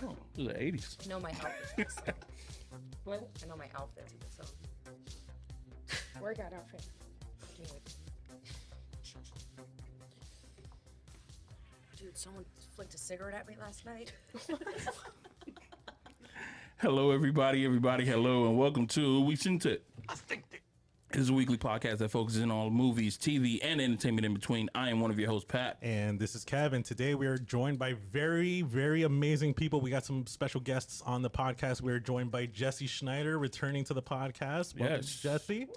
Oh, this is the 80s. I know my outfit. So. What? I know my outfit. So. Workout outfit. Dude, someone flicked a cigarette at me last night. Hello, everybody, hello, and welcome to Weeks Into It. This is a weekly podcast that focuses on movies, TV, and entertainment in between. I am one of your hosts, Pat. And this is Kevin. Today we are joined by very, very amazing people. We got some special guests on the podcast. We're joined by Jesse Schneider, returning to the podcast. Welcome, Yes. Jesse.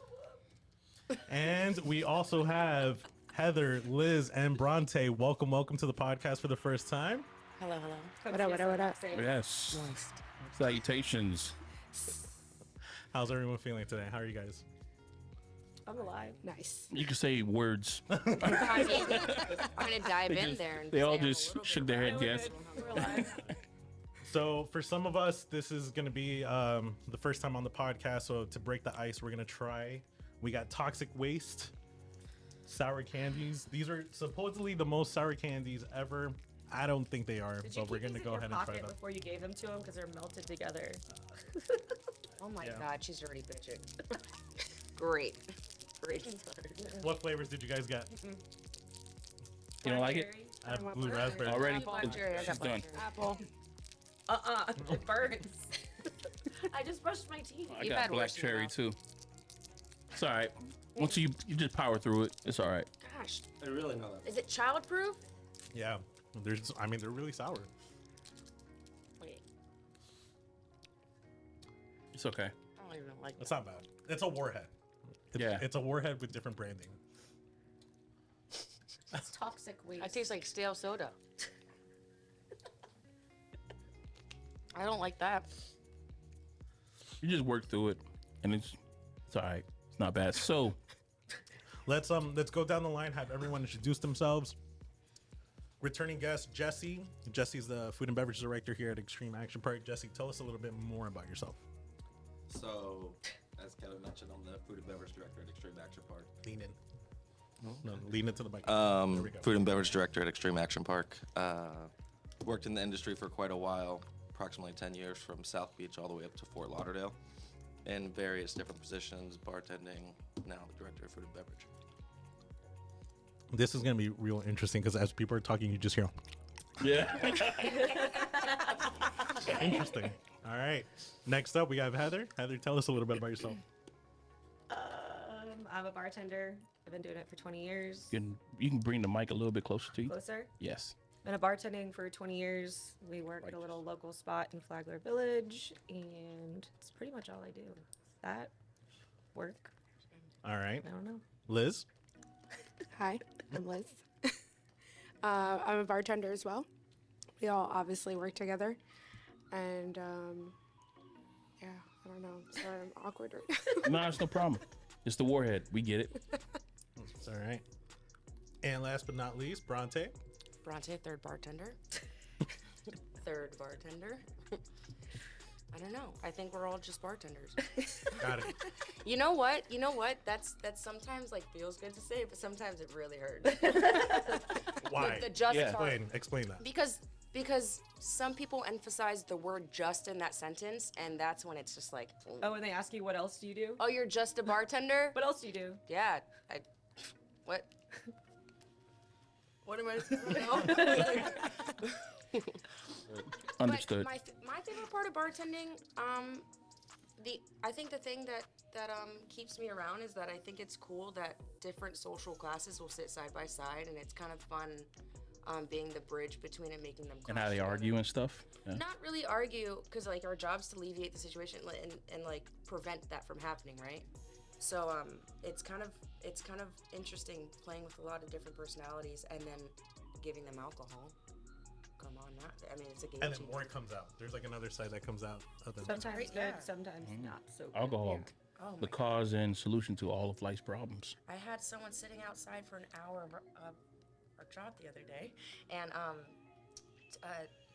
And we also have Heather, Liz, and Bronte. Welcome to the podcast for the first time. Hello. What up? Yes. Salutations. How's everyone feeling today? How are you guys? I'm alive. Nice. You can say words. I'm gonna dive in there. And They all say I'm a just little shook bit their head, wild. yes. We're alive. So for some of us, this is going to be the first time on the podcast. So to break the ice, we're going to try. We got toxic waste, sour candies. These are supposedly the most sour candies ever. I don't think they are, Did you but we're keep going to these go in ahead your and try pocket them. before you gave them to him because they're melted together? Oh my Yeah. God, she's already bitching. Great. What flavors did you guys get? You don't like it? I have blue raspberry. Already? Blackberry, I got She's done. Apple. It burns. I just brushed my teeth. I You've got had black worse than cherry, that. too. It's all right. Once you just power through it, it's all right. Gosh, I really know that. is it childproof? Yeah, they're really sour. Wait, It's okay. I don't even like It's that. not bad. It's a warhead. Yeah. It's a warhead with different branding. It's toxic waste. It tastes like stale soda. I don't like that. You just work through it, and it's all right. It's not bad. So, Let's go down the line. Have everyone introduce themselves. Returning guest Jesse. Jesse's the food and beverage director here at Extreme Action Park. Jesse, tell us a little bit more about yourself. So, as Kevin mentioned, I'm the food and beverage director at Extreme Action Park. Lean in. No, lean into the mic. There we go. Food and beverage director at Extreme Action Park. Worked in the industry for quite a while, approximately 10 years from South Beach all the way up to Fort Lauderdale, in various different positions, bartending, now the director of food and beverage. This is going to be real interesting because as people are talking, you just hear, yeah. interesting. All right. Next up, we have Heather. Heather, tell us a little bit about yourself. I'm a bartender. I've been doing it for 20 years. You can bring the mic a little bit closer to you. Closer. Yes. Been a bartending for 20 years. We work at a little local spot in Flagler Village, and it's pretty much all I do. That, work, All right. I don't know. Liz. Hi, I'm Liz. I'm a bartender as well. We all obviously work together. And yeah, I don't know. Sorry, I'm awkward right now. No, it's no problem. It's the warhead. We get it. It's all right. And last but not least, Bronte. Bronte, third bartender. Third bartender. I don't know. I think we're all just bartenders. Got it. You know what? That's sometimes like feels good to say, but sometimes it really hurts. Why? The just Yeah. part. Explain that. Because some people emphasize the word just in that sentence, and that's when it's just like, Oh, and they ask you, what else do you do? oh, you're just a bartender? What else do you do? Yeah. What? What am I supposed to know? Understood. But my favorite part of bartending, I think the thing that keeps me around is that I think it's cool that different social classes will sit side by side, and it's kind of fun being the bridge between and making them. And how clash they together. argue and stuff. Yeah. Not really argue, because like our job's to alleviate the situation and like prevent that from happening, right? So it's kind of interesting playing with a lot of different personalities and then giving them alcohol. Come on, now. I mean, it's a game And then changer. more comes out. There's like another side that comes out. Of them. Sometimes great, good, yeah. sometimes not so good. Alcohol. Oh The my cause and solution to all of life's problems. I had someone sitting outside for an hour of our job the other day, and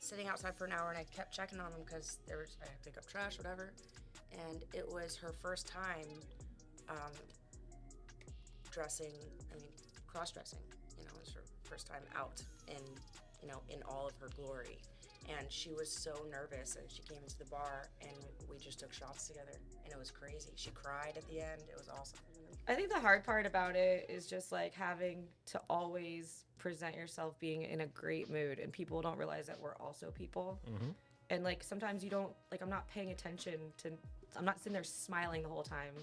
sitting outside for an hour, and I kept checking on them because I had to pick up trash, whatever, and it was her first time cross-dressing. You know, it was her first time out in all of her glory, and she was so nervous, and she came into the bar, and we just took shots together, and it was crazy. She cried at the end. It was awesome. I think the hard part about it is just like having to always present yourself being in a great mood, and people don't realize that we're also people. And like sometimes you don't like, I'm not paying attention to, I'm not sitting there smiling the whole time.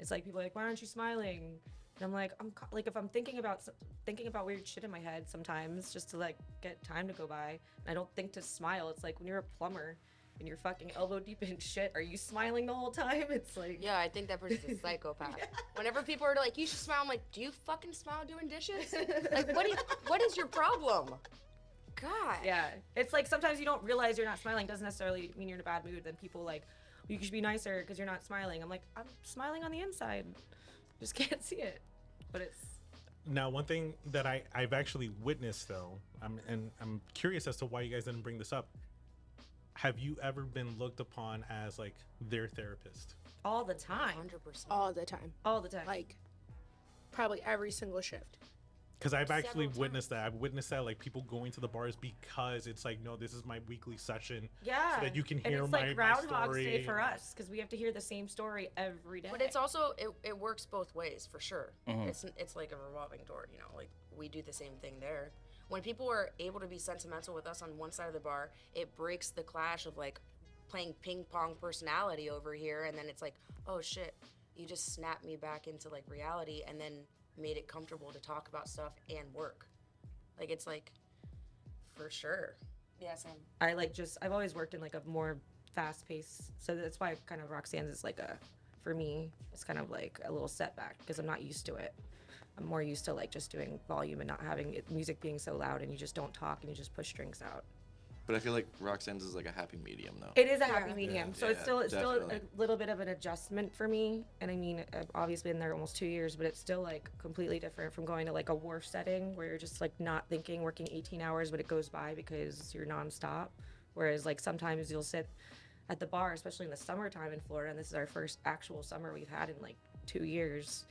It's like people are like, why aren't you smiling? And I'm like, like if I'm thinking about weird shit in my head sometimes just to like get time to go by, and I don't think to smile. It's like when you're a plumber and you're fucking elbow deep in shit, are you smiling the whole time? It's like, Yeah, I think that person's a psychopath. Whenever people are like, you should smile, I'm like, do you fucking smile doing dishes? Like, what is your problem? God. yeah, it's like sometimes you don't realize you're not smiling. Doesn't necessarily mean you're in a bad mood. Then people like, you should be nicer because you're not smiling. I'm like, I'm smiling on the inside, just can't see it. But it's Now, one thing that I've actually witnessed though, I'm curious as to why you guys didn't bring this up. Have you ever been looked upon as like their therapist? all the time, 100%. All the time. all the time. Like, probably every single shift. Because I've actually Several witnessed that. I've witnessed that, like people going to the bars because it's like, no, this is my weekly session. yeah, So that you can and hear it's my like Groundhog story. Day for us because we have to hear the same story every day. But it's also it works both ways for sure. It's like a revolving door, you know. Like we do the same thing there. When people are able to be sentimental with us on one side of the bar, it breaks the clash of like playing ping pong personality over here, and then it's like, oh shit, you just snapped me back into like reality, and then made it comfortable to talk about stuff and work. Like it's like, for sure. Yeah, Sam. I've always worked in like a more fast pace, so that's why kind of Roxanne's is like for me, it's kind of like a little setback because I'm not used to it. I'm more used to like just doing volume and not having music being so loud, and you just don't talk and you just push drinks out. But I feel like Roxanne's is like a happy medium, though. It is a happy medium, Yeah, so it's still definitely. a little bit of an adjustment for me. And I mean, I've obviously been there almost 2 years, but it's still like completely different from going to like a wharf setting where you're just like not thinking, working 18 hours, but it goes by because you're nonstop. Whereas like sometimes you'll sit at the bar, especially in the summertime in Florida, and this is our first actual summer we've had in like 2 years.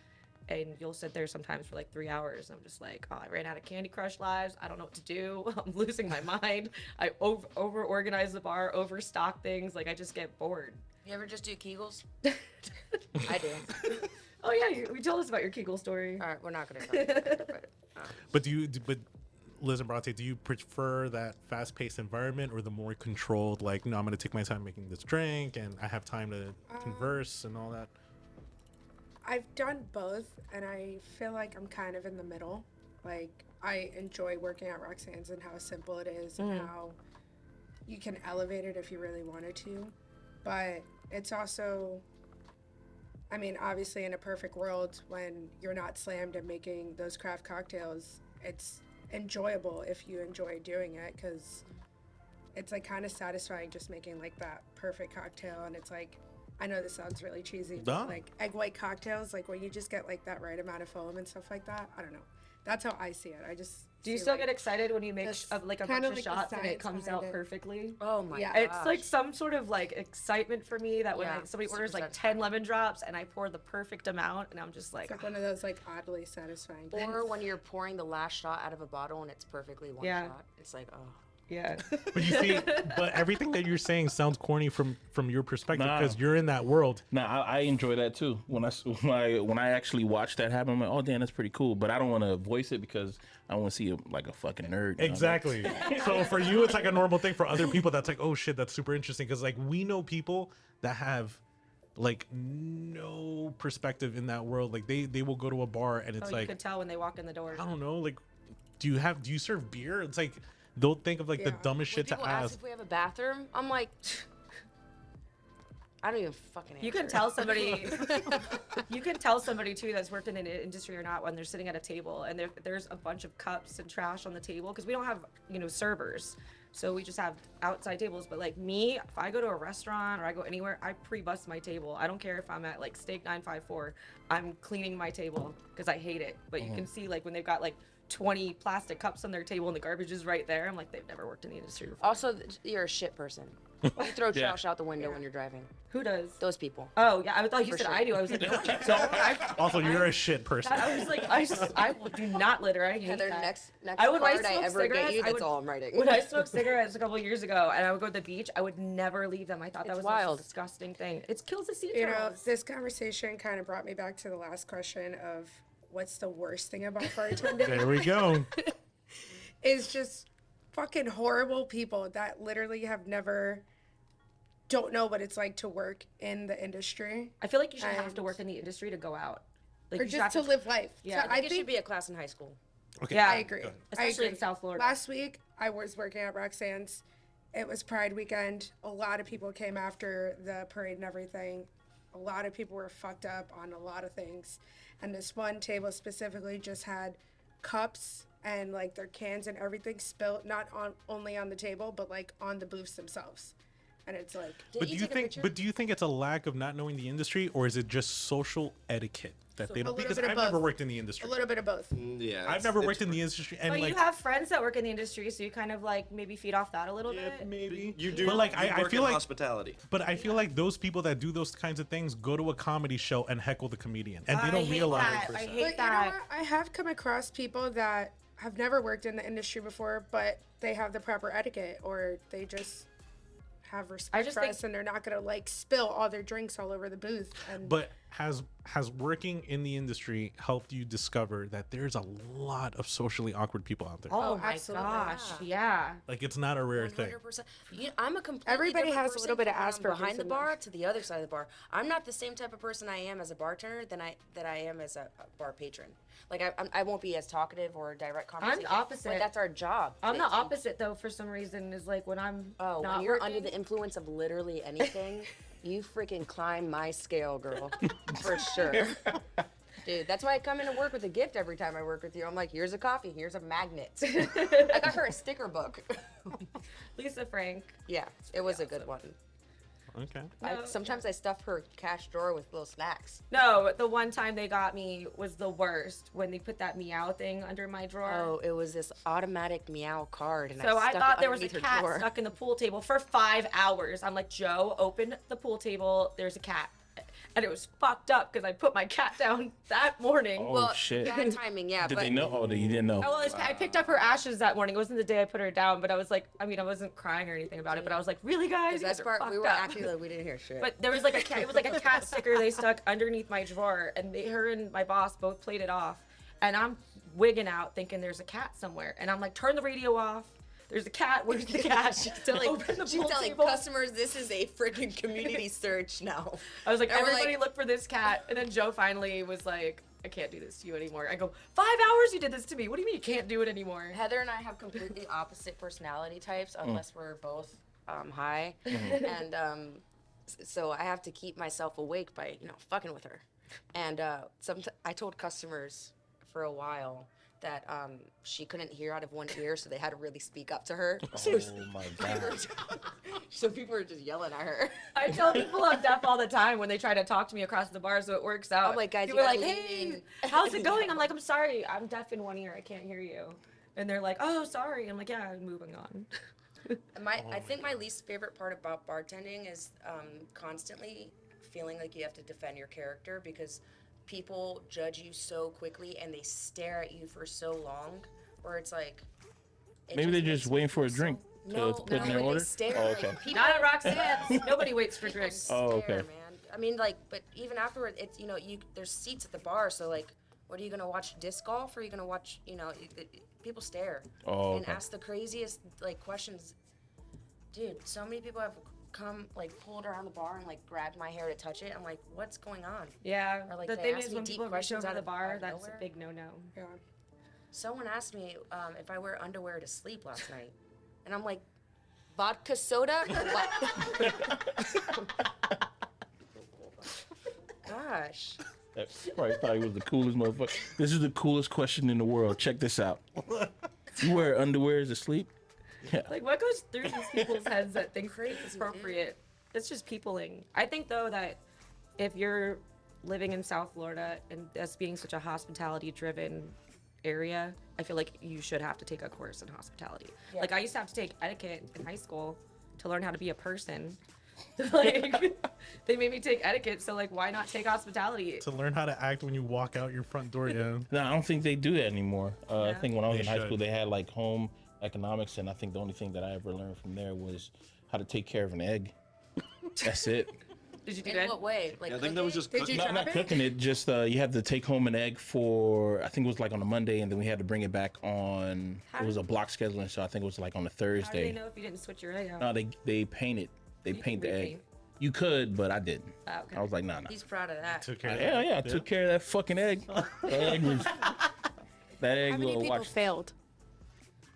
And you'll sit there sometimes for like 3 hours. And I'm just like, oh, I ran out of Candy Crush lives. I don't know what to do. I'm losing my mind. I over organize the bar, overstock things. Like I just get bored. You ever just do Kegels? I do. Oh yeah, we told us about your Kegel story. All right, we're not gonna talk about it, but But Liz and Bronte, do you prefer that fast-paced environment or the more controlled, like, no, I'm going to take my time making this drink and I have time to converse and all that? I've done both, and I feel like I'm kind of in the middle. Like, I enjoy working at Roxanne's and how simple it is and how you can elevate it if you really wanted to. But it's also, I mean, obviously in a perfect world, when you're not slammed and making those craft cocktails, it's enjoyable if you enjoy doing it, because it's like kind of satisfying just making like that perfect cocktail. And it's like, I know this sounds really cheesy, but Nah. like egg white cocktails, like when you just get like that right amount of foam and stuff like that. I don't know. That's how I see it. I just Do you see, still like, get excited when you make That's like a kind bunch of of like the shots and it science comes behind out it. perfectly? oh my Yeah. god. It's like some sort of like excitement for me that when Yeah, somebody super orders like satisfying. 10 lemon drops and I pour the perfect amount and I'm just like, It's like one of those like oddly satisfying things. Or when you're pouring the last shot out of a bottle and it's perfectly one Yeah. shot. It's like, oh. yeah. But you see, but everything that you're saying sounds corny from your perspective Nah. because you're in that world. Now I enjoy that too. When I actually watch that happen, I'm like, oh damn, that's pretty cool. But I don't want to voice it because I want to see like a fucking nerd. you know? Exactly. So for you, it's like a normal thing. For other people, that's like, oh shit, that's super interesting. Because like we know people that have like no perspective in that world. Like they will go to a bar and it's Oh, you like, could tell when they walk in the door. I don't know, like do you serve beer? It's like they'll think of like the Yeah. dumbest When shit to people ask ask. if we have a bathroom, I'm like, I don't even fucking answer. You can tell somebody. You can tell somebody too that's worked in an industry or not when they're sitting at a table and there's a bunch of cups and trash on the table because we don't have servers, so we just have outside tables. But like me, if I go to a restaurant or I go anywhere, I pre-bust my table. I don't care if I'm at like Steak 954. I'm cleaning my table because I hate it. But you can see like when they've got like 20 plastic cups on their table and the garbage is right there. I'm like, they've never worked in the industry before. Also, you're a shit person. You throw Yeah. trash out the window when you're driving. Who does? Those people. Oh yeah, I thought you For said sure. I do. I was like, no, you don't. Also, you're a shit person. I was like, I do not litter. I hate Heather, that. next I would card I smoke ever get cigarettes, you, I that's would- all I'm writing. When I smoked cigarettes a couple of years ago, and I would go to the beach, I would never leave them. I thought that It's was wild. a disgusting thing. It kills the sea You know, turtles. this conversation kind of brought me back to the last question of what's the worst thing about bartending? There we go. Is just fucking horrible people that literally don't know what it's like to work in the industry I feel like you should have and- to work in the industry to go out. Like or you should just have to live life. Yeah, So I I think it should be a class in high school. Okay. Yeah, I agree. especially in South Florida. Last week, I was working at Roxanne's. It was Pride weekend. A lot of people came after the parade and everything. A lot of people were fucked up on a lot of things. And this one table specifically just had cups and like their cans and everything spilled, not on only on the table, but like on the booths themselves. And it's like, But do you think it's a lack of not knowing the industry, or is it just social etiquette that they A don't? little Because bit of I've never both. worked in the a industry. little bit of both. Yeah. I've never worked in the industry, and But like you have friends that work in the industry, so you kind of like maybe feed off that a little yeah, bit. maybe You do. But like you I work feel in like hospitality. But I feel like those people that do those kinds of things go to a comedy show and heckle the comedian, and they I don't hate realize. that. I But hate you know that. what? I have come across people that have never worked in the industry before, but they have the proper etiquette, or they just have respect just for think- us, and they're not gonna like spill all their drinks all over the booth. And But has working in the industry helped you discover that there's a lot of socially awkward people out there? Oh, Oh, my absolutely. gosh, yeah. Like it's not a rare thing. 100%. I'm a completely Everybody different has a little person bit of from when I'm Asperger's behind the in bar them. to the other side of the bar. I'm not the same type of person I am as a bartender that I am as a bar patron. Like I won't be as talkative or direct conversation. opposite. But that's our job. I'm the It's- opposite though. For some reason, is like when I'm Oh, not when you're working, under the influence of literally anything, you freaking climb my scale, girl, for sure. Dude, that's why I come into work with a gift every time I work with you. I'm like, here's a coffee, here's a magnet. I got her a sticker book. Lisa Frank. Yeah, it was a good one. Okay. Sometimes I stuff her cash drawer with little snacks. No, the one time they got me was the worst when they put that meow thing under my drawer. Oh, it was this automatic meow card, and So I stuck thought it there was a underneath her cat drawer. stuck in the pool table for 5 hours. I'm like, Joe, open the pool table. There's a cat. And it was fucked up because I put my cat down that morning. Oh, Well, shit. bad timing, yeah. Did but they know? Oh, you didn't know. Oh, well, I picked up her ashes that morning. It wasn't the day I put her down, but I was like, I mean, I wasn't crying or anything about it, but I was like, really, guys? the You guys best are part, we fucked were up. actually like, we didn't hear shit. But there was like a cat. It was like a cat sticker they stuck underneath my drawer, and her and my boss both played it off. And I'm wigging out, thinking there's a cat somewhere, and I'm like, turn the radio off. There's a cat. Where's the cat? she's telling, Open the she's pool telling table. customers this is a freaking community search now. I was like, And we're everybody like- look for this cat. And then Joe finally was like, I can't do this to you anymore. I go, 5 hours you did this to me. What do you mean you can't do it anymore? Heather and I have completely opposite personality types, unless we're both high, and so I have to keep myself awake by fucking with her. And I told customers for a while that she couldn't hear out of one ear, so they had to really speak up to her. Oh my god. So people were just yelling at her. I tell people I'm deaf all the time when they try to talk to me across the bar, so it works out. I'm like, guys, you people are like, gotta lean hey, in. how's it going? I'm like, I'm sorry, I'm deaf in one ear, I can't hear you. And they're like, oh, sorry. I'm like, yeah, I'm moving on. I think my least favorite part about bartending is constantly feeling like you have to defend your character because people judge you so quickly and they stare at you for so long, where it's like. Maybe they're makes just me waiting for a feel drink so- to No, put in no, their when order? they stare, Oh, like, okay. people- Not at Roxanne's. Nobody waits for drinks. Oh, stare, okay. man. I mean, like, but even afterward, it's there's seats at the bar, so like, what are you gonna watch disc golf? Or are you gonna watch? People stare Oh, and okay. ask the craziest questions. Dude, so many people have come pulled around the bar and grabbed my hair to touch it. I'm like, what's going on? Yeah, Or, like, the they thing ask is me when deep people reach questions over out the of- bar, out of that's a nowhere. big no-no. yeah. Someone asked me if I wear underwear to sleep last night, and I'm like, vodka soda? What? Gosh. Probably thought he was the coolest motherfucker. This is the coolest question in the world. Check this out. You wear underwear to sleep? Yeah. Like, what goes through these people's heads that think it's appropriate? It's just peopling. I think, though, that if you're living in South Florida and us being such a hospitality-driven area, I feel like you should have to take a course in hospitality. Yeah. Like, I used to have to take etiquette in high school to learn how to be a person. Like, they made me take etiquette, so like, why not take hospitality? To learn how to act when you walk out your front door, yeah. No, I don't think they do that anymore. I Yeah. think when I was They in high should. school, they had like home economics, and I think the only thing that I ever learned from there was how to take care of an egg. That's it. Did you do In that? what way? Like Yeah, I think that was just Did cooking. you Not try it? cooking it, just you have to take home an egg for, I think it was like on a Monday, and then we had to bring it back on, it was a block scheduling, so I think it was like on a How do they Thursday. know if you didn't switch your egg out? No, they paint it. They You paint can the egg. repaint. You could, but I didn't. Oh, okay. I was like, nah. He's proud of that. Took care of Yeah, that. yeah, I took care of that fucking egg. That egg was, that egg How many was people watch. failed?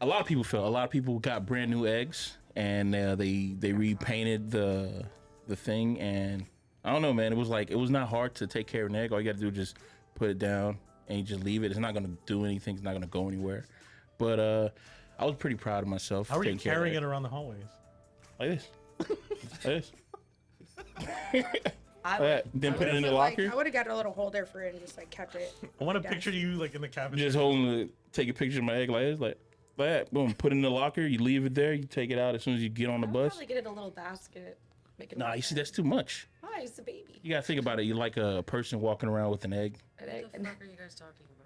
A lot of people fell. A lot of people got brand new eggs, and they repainted the thing. And I don't know, man. It was not hard to take care of an egg. All you got to do is just put it down and you just leave it. It's not gonna do anything. It's not gonna go anywhere. But I was pretty proud of myself. How are you taking care of carrying that it around the hallways? like this? Like this. I Like that. Then put it in the locker. I would have got a little holder for it and just like kept it. I want to Yeah. picture you like in the cabinet. Just holding take a picture of my egg like this, like that. Boom. Put it in the locker. You leave it there. You take it out as soon as you get on the would bus. probably get it in a little basket. Make it Nah, look you see, nice. that's too much. Why? It's a baby. You gotta think about it. You're like a person walking around with an egg. An What egg. the fuck are you guys talking about?